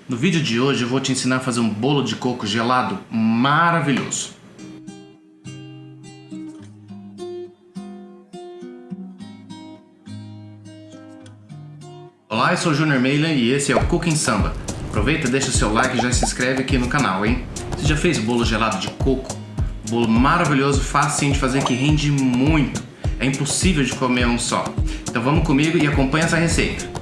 No vídeo de hoje eu vou te ensinar a fazer um bolo de coco gelado maravilhoso. Olá, eu sou o Junior Mailan e esse é o Cooking Samba. Aproveita, deixa o seu like e já se inscreve aqui no canal, hein? Você já fez bolo gelado de coco? Bolo maravilhoso, facinho de fazer, que rende muito. É impossível de comer um só. Então vamos comigo e acompanha essa receita.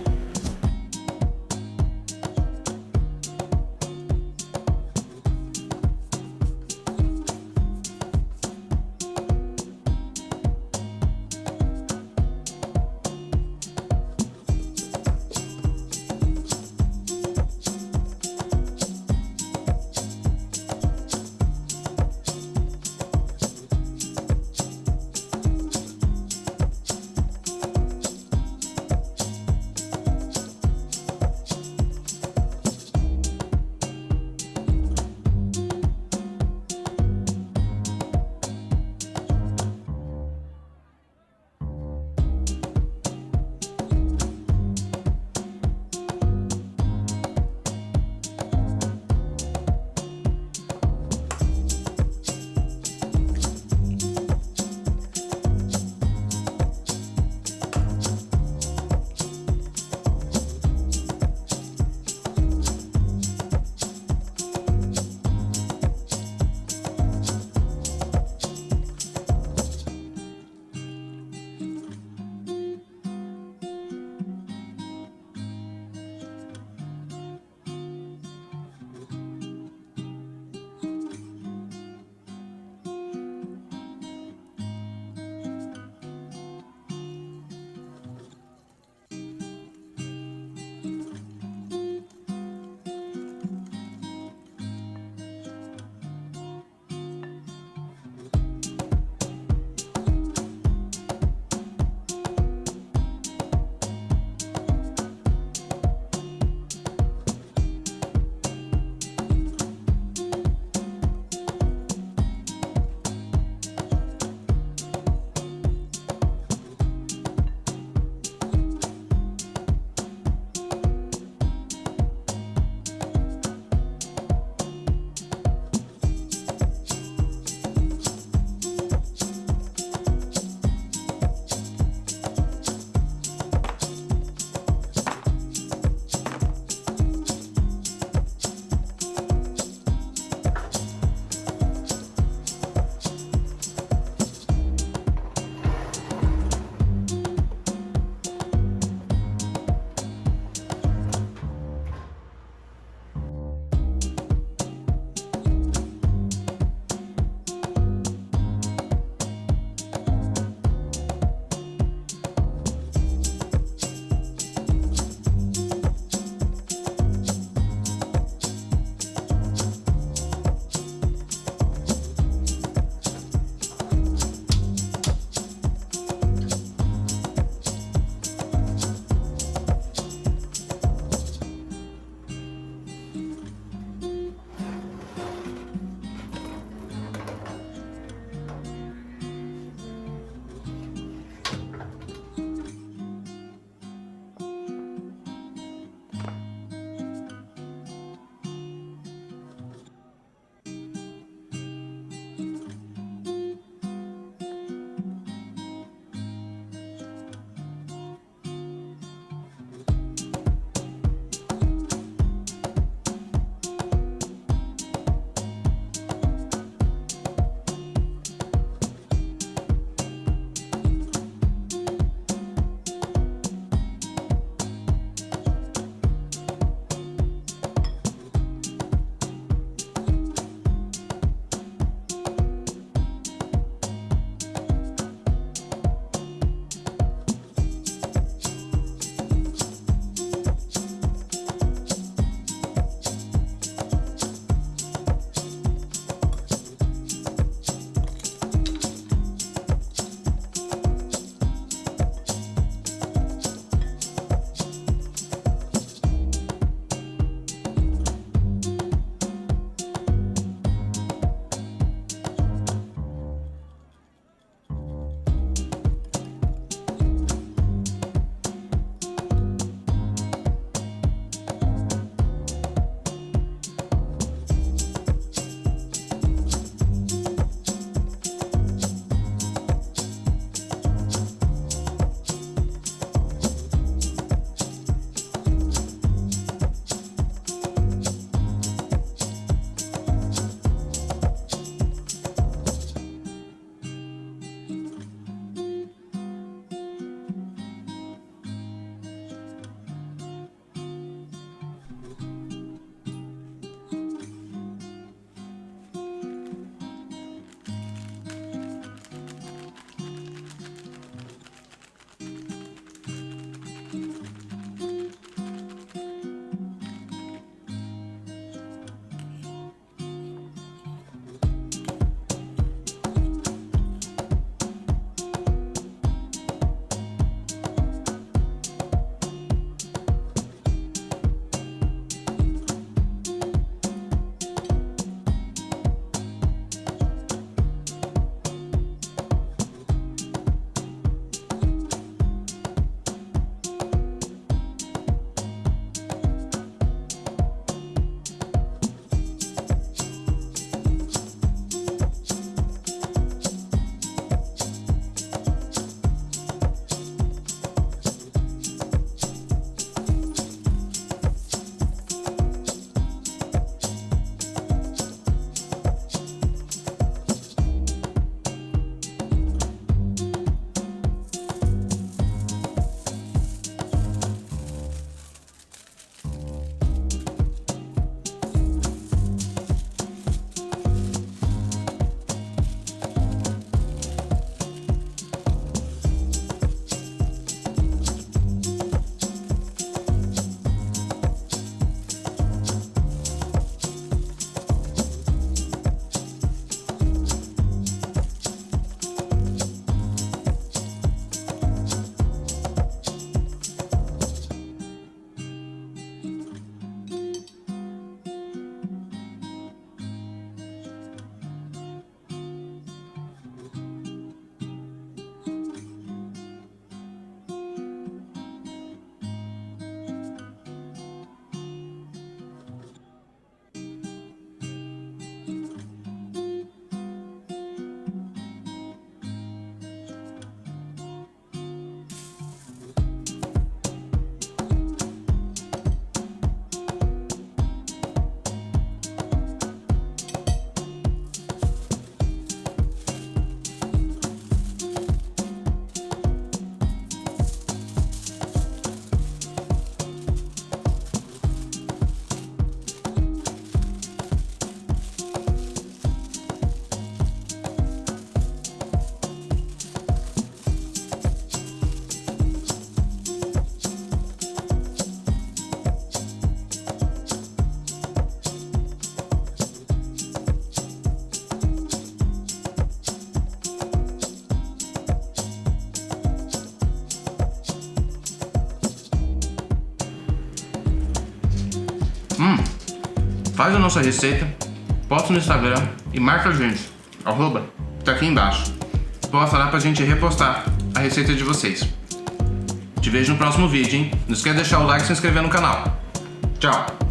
Faz a nossa receita, posta no Instagram e marca a gente. Tá aqui embaixo. Posta lá pra gente repostar a receita de vocês. Te vejo no próximo vídeo, hein? Não esquece de deixar o like e se inscrever no canal. Tchau!